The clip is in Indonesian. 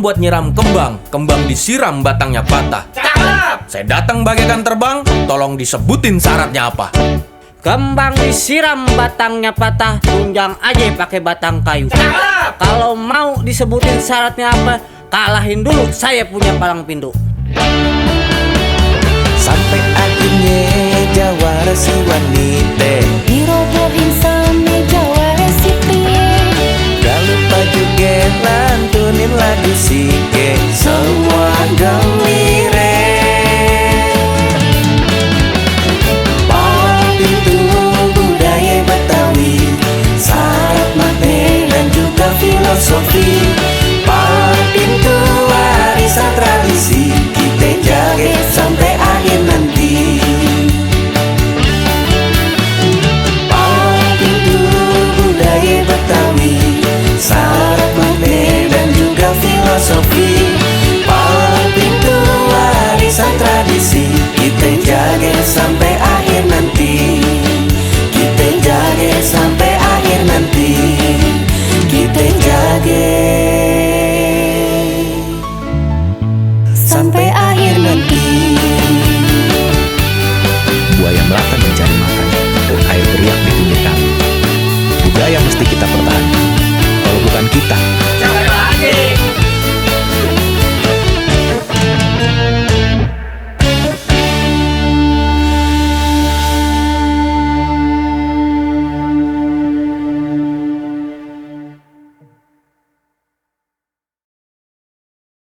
buat nyiram kembang, kembang disiram batangnya patah. Cakep. Saya datang bagaikan terbang, tolong disebutin syaratnya apa? Kembang disiram batangnya patah, tunjang aja pakai batang kayu. Cakep. Kalau mau disebutin syaratnya apa, kalahin dulu saya punya palang pintu. Sampai akhirnya jawara si wanita dirobohin sama jawara si pria. gak lupa juga lantunin lagu sike semua gembira. Palang pintu budaya Betawi, syarat makna dan juga filosofi. Palang pintu warisan tradisi, kita jaga sampai akhir nanti. Palang pintu budaya Betawi, syarat makna dan juga filosofi. Palang pintu warisan tradisi, kita jaga sampai akhir nanti. Kita jaga sampai akhir nanti. Kita jaga sampai akhir nanti. Buaya melata mencari makan dan air beriak di pinggir kali. Budaya mesti kita pertahankan. Kalau bukan kita,